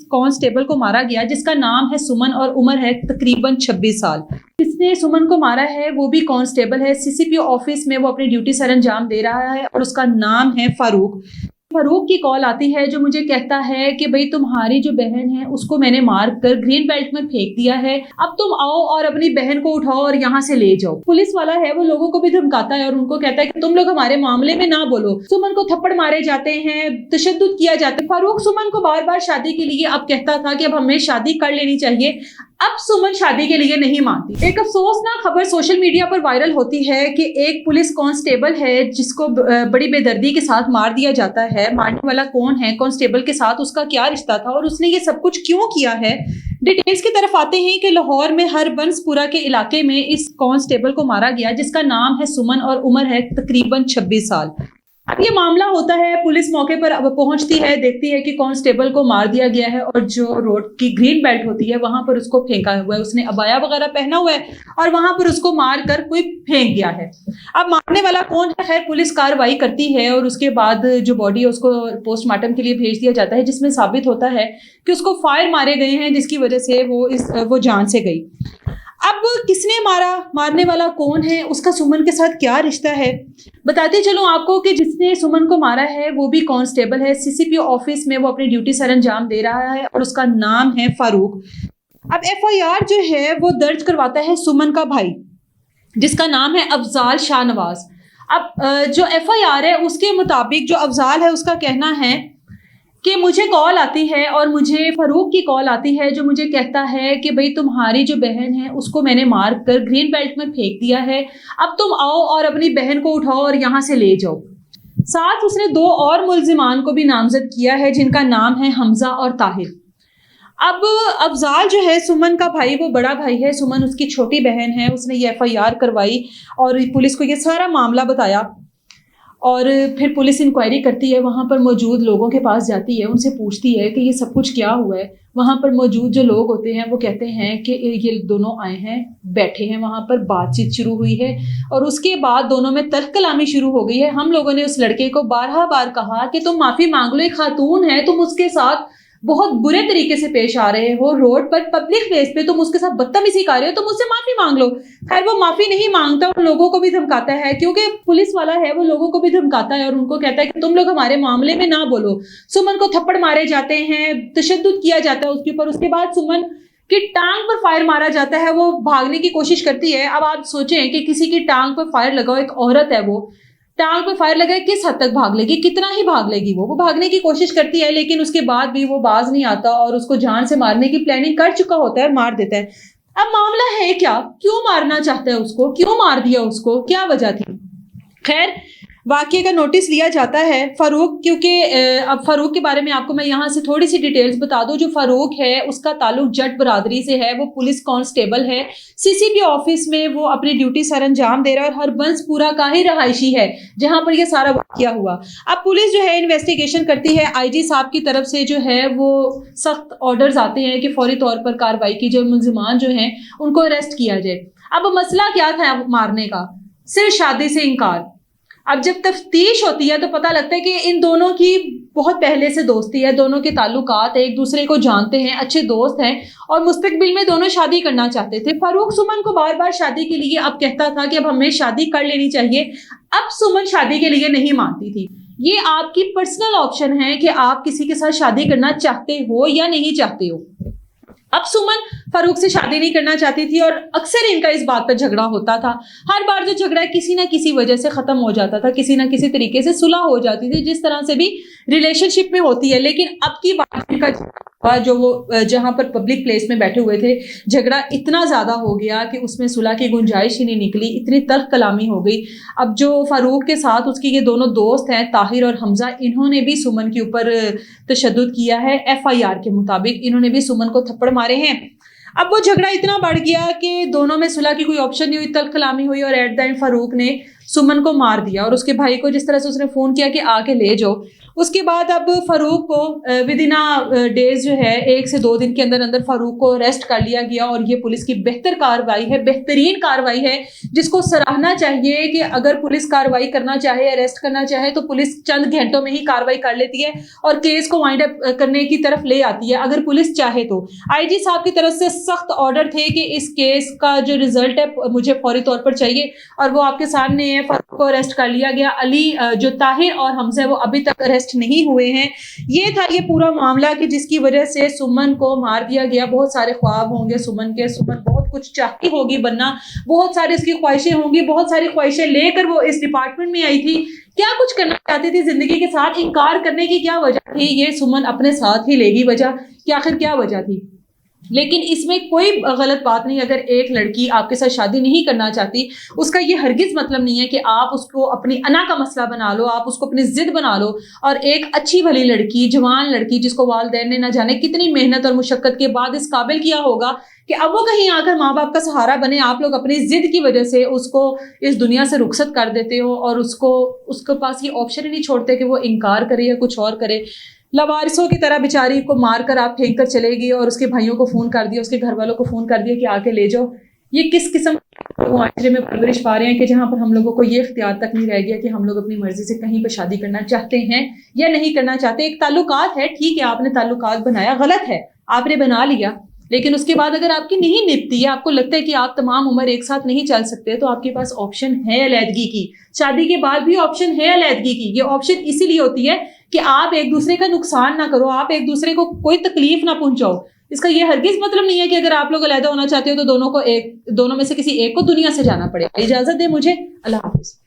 Constable को मारा गया जिसका नाम है सुमन और उम्र है तकरीबन 26 साल। जिसने सुमन को मारा है वो भी कांस्टेबल है, सीसीपी ऑफिस में वो अपनी ड्यूटी सर अंजाम दे रहा है और उसका नाम है फारूक। फारूक की कॉल आती है जो मुझे कहता है कि भाई तुम्हारी जो बहन है उसको मैंने मार कर ग्रीन बेल्ट में फेंक दिया है, अब तुम आओ और अपनी बहन को उठाओ और यहाँ से ले जाओ। पुलिस वाला है वो लोगों को भी धमकाता है और उनको कहता है कि तुम लोग हमारे मामले में ना बोलो। सुमन को थप्पड़ मारे जाते हैं, तशद्दुद किया जाता है। फारूक सुमन को बार बार शादी के लिए अब कहता था कि अब हमें शादी कर लेनी चाहिए। अब सुमन शादी के लिए नहीं मानती। एक अफसोसनाक खबर सोशल मीडिया पर वायरल होती है कि एक पुलिस कांस्टेबल है जिसको बड़ी बेदर्दी के साथ मार दिया जाता है। मारने वाला कौन है, कांस्टेबल के साथ उसका क्या रिश्ता था और उसने ये सब कुछ क्यों किया है। डिटेल्स की तरफ आते हैं कि लाहौर में हरबंसपुरा के इलाके में इस कांस्टेबल को मारा गया जिसका नाम है सुमन और उम्र है तकरीबन 26 साल। अब ये मामला होता है, पुलिस मौके पर अब पहुंचती है, देखती है कि कांस्टेबल को मार दिया गया है और जो रोड की ग्रीन बेल्ट होती है वहां पर उसको फेंका हुआ है। उसने अबाया वगैरह पहना हुआ है और वहां पर उसको मार कर कोई फेंक गया है। अब मारने वाला कौन है, खैर पुलिस कार्रवाई करती है और उसके बाद जो बॉडी है उसको पोस्टमार्टम के लिए भेज दिया जाता है, जिसमें साबित होता है कि उसको फायर मारे गए हैं जिसकी वजह से वो जान से गई। अब किसने मारा, मारने वाला कौन है, उसका सुमन के साथ क्या रिश्ता है, बताते चलूं आपको कि जिसने सुमन को मारा है वो भी कांस्टेबल है, सीसीपी ऑफिस में वो अपनी ड्यूटी सर अंजाम दे रहा है और उसका नाम है फारूक। अब एफआईआर जो है वो दर्ज करवाता है सुमन का भाई जिसका नाम है अफजाल शाहनवाज। अब जो एफआईआर है उसके मुताबिक जो अफजाल है उसका कहना है कि मुझे कॉल आती है और मुझे फारूक की कॉल आती है जो मुझे कहता है कि भाई तुम्हारी जो बहन है उसको मैंने मार कर ग्रीन बेल्ट में फेंक दिया है, अब तुम आओ और अपनी बहन को उठाओ और यहाँ से ले जाओ। साथ उसने 2 और मुल्जिमान को भी नामजद किया है जिनका नाम है हमजा और ताहिर। अब अफजाल जो है सुमन का भाई, वो बड़ा भाई है, सुमन उसकी छोटी बहन है। उसने ये एफआईआर करवाई और पुलिस को ये सारा मामला बताया और फिर पुलिस इंक्वायरी करती है, वहाँ पर मौजूद लोगों के पास जाती है, उनसे पूछती है कि ये सब कुछ क्या हुआ है। वहाँ पर मौजूद जो लोग होते हैं वो कहते हैं कि ये दोनों आए हैं, बैठे हैं, वहाँ पर बातचीत शुरू हुई है और उसके बाद दोनों में तल्ख कलामी शुरू हो गई है। हम लोगों ने उस लड़के को बारहा बार कहा कि तुम माफ़ी मांग लो, एक खातून है, तुम उसके साथ बहुत बुरे तरीके से पेश आ रहे हो, रोड पर पब्लिक प्लेस पे तुम उसके साथ बदतमीजी कर रहे हो, तुम उससे माफी मांग लो। खैर वो माफी नहीं मांगता, उन लोगों को भी धमकाता है, क्योंकि पुलिस वाला है वो लोगों को भी धमकाता है और उनको कहता है कि तुम लोग हमारे मामले में ना बोलो। सुमन को थप्पड़ मारे जाते हैं, तशद्दुद किया जाता है उसके ऊपर। उसके बाद सुमन की टांग पर फायर मारा जाता है, वो भागने की कोशिश करती है। अब आप सोचें कि किसी की टांग पर फायर लगाओ, एक औरत है, वो टांग पे फायर लगाए, किस हद तक भाग लेगी, कितना ही भाग लेगी। वो भागने की कोशिश करती है लेकिन उसके बाद भी वो बाज नहीं आता और उसको जान से मारने की प्लानिंग कर चुका होता है और मार देता है। अब मामला है क्या, क्यों मारना चाहता है उसको, क्यों मार दिया उसको, क्या वजह थी। खैर वाकये का नोटिस लिया जाता है फारूक, क्योंकि अब फारूक के बारे में आपको मैं यहाँ से थोड़ी सी डिटेल्स बता दूं। जो फारूक है उसका ताल्लुक जट बरादरी से है, वो पुलिस कांस्टेबल है, सीसीपी ऑफिस में वो अपनी ड्यूटी सर अंजाम दे रहा है और हरबंसपुरा का ही रहायशी है जहां पर ये सारा वाकया हुआ। अब पुलिस जो है इन्वेस्टिगेशन करती है, आईजी साहब की तरफ से जो है वो सख्त ऑर्डर्स आते हैं कि फौरी तौर पर कार्रवाई की जाए, मुल्जिमान जो हैं उनको अरेस्ट किया जाए। अब मसला क्या था मारने का, सिर्फ शादी से इनकार। अब जब तफ्तीश होती है तो पता लगता है कि इन दोनों की बहुत पहले से दोस्ती है, दोनों के ताल्लुकात है, एक दूसरे को जानते हैं, अच्छे दोस्त हैं और मुस्तकबिल में दोनों शादी करना चाहते थे। फारूक सुमन को बार बार शादी के लिए अब कहता था कि अब हमें शादी कर लेनी चाहिए। अब सुमन शादी के लिए नहीं मानती थी। ये आपकी पर्सनल ऑप्शन है कि आप किसी के साथ शादी करना चाहते हो या नहीं चाहते हो। अब सुमन फारूक से शादी नहीं करना चाहती थी और अक्सर इनका इस बात पर झगड़ा होता था। हर बार जो झगड़ा किसी ना किसी वजह से खत्म हो जाता था, किसी ना किसी तरीके से सुलह हो जाती थी, जिस तरह से भी रिलेशनशिप में होती है। लेकिन अब की बात का जो वो जहां पर पब्लिक प्लेस में बैठे हुए थे, झगड़ा इतना ज्यादा हो गया कि उसमें सुलह की गुंजाइश ही नहीं निकली, इतनी तल्ख कलामी हो गई। अब जो फारूक के साथ उसकी ये दोनों दोस्त हैं ताहिर और हमजा, इन्होंने भी सुमन के ऊपर तशद्दुद किया है। एफआईआर के मुताबिक इन्होंने भी सुमन को थप्पड़ मारे हैं। अब वो झगड़ा इतना बढ़ गया कि दोनों में सुलह की कोई ऑप्शन नहीं हुई, तल्ख कलामी हुई और एट द एंड फारूक ने सुमन को मार दिया और उसके भाई को जिस तरह से उसने फ़ोन किया कि आके ले जाओ, उसके बाद अब फ़ारूक को विद इन डेज़ जो है 1 से 2 दिन के अंदर अंदर फ़ारूक को अरेस्ट कर लिया गया। और ये पुलिस की बेहतर कार्रवाई है, बेहतरीन कार्रवाई है, जिसको सराहना चाहिए कि अगर पुलिस कार्रवाई करना चाहे, अरेस्ट करना चाहे तो पुलिस चंद घंटों में ही कार्रवाई कर लेती है और केस को वाइंड अप करने की तरफ ले आती है अगर पुलिस चाहे तो। आईजी साहब की तरफ से सख्त ऑर्डर थे कि इस केस का जो रिजल्ट है मुझे फौरी तौर पर चाहिए, और वो आपके सामने है। फ़ारूक को अरेस्ट कर लिया गया। अली जो ताहिर और हमजा वो अभी तक अरेस्ट नहीं हुए हैं। ये था ये पूरा मामला कि जिसकी वजह से सुमन को मार दिया गया। बहुत सारे ख्वाब होंगे सुमन के, सुमन बहुत कुछ चाहती होगी बनना, बहुत सारी इसकी ख्वाहिशें होंगी, बहुत सारी ख्वाहिशें लेकर वो इस डिपार्टमेंट में आई थी। क्या कुछ करना चाहती थी जिंदगी के साथ, इनकार करने की क्या वजह थी? ये सुमन अपने साथ ही लेगी वजह कि आखिर क्या वजह थी। लेकिन इसमें कोई गलत बात नहीं। अगर एक लड़की आपके साथ शादी नहीं करना चाहती, उसका ये हरगिज मतलब नहीं है कि आप उसको अपनी अना का मसला बना लो, आप उसको अपनी जिद बना लो। और एक अच्छी भली लड़की, जवान लड़की, जिसको वालिदैन ने ना जाने कितनी मेहनत और मुशक्कत के बाद इस काबिल किया होगा कि अब वो कहीं आकर माँ बाप का सहारा बने, आप लोग अपनी जिद की वजह से उसको इस दुनिया से रुखसत कर देते हो और उसके पास ये ऑप्शन ही नहीं छोड़ते कि वो इनकार करे या कुछ और करे। लवारिसों की तरह बेचारी को मार कर आप फेंक कर चले गए और उसके भाइयों को फ़ोन कर दिया, उसके घर वालों को फ़ोन कर दिया कि आके ले जाओ। ये किस किस्म मुआशरे में परवरिश पा रहे हैं कि जहाँ पर हम लोगों को ये इख्तियार तक नहीं रह गया कि हम लोग अपनी मर्जी से कहीं पर शादी करना चाहते हैं या नहीं करना चाहते। एक ताल्लुकात है, ठीक है, आपने ताल्लुकात बनाया, गलत है, आपने बना लिया, लेकिन उसके बाद अगर आपकी नहीं निपती है, आपको लगता है कि आप तमाम उम्र एक साथ नहीं चल सकते, तो आपके पास ऑप्शन है अलहदगी की। शादी के बाद भी ऑप्शन है अलहदगी की। ये ऑप्शन इसीलिए होती है कि आप एक दूसरे का नुकसान ना करो, आप एक दूसरे को कोई तकलीफ ना पहुंचाओ। इसका ये हरगिज मतलब नहीं है कि अगर आप लोग अलहदा होना चाहते हो तो दोनों में से किसी एक को दुनिया से जाना पड़ेगा। इजाजत दे मुझे, अल्लाह हाफिज।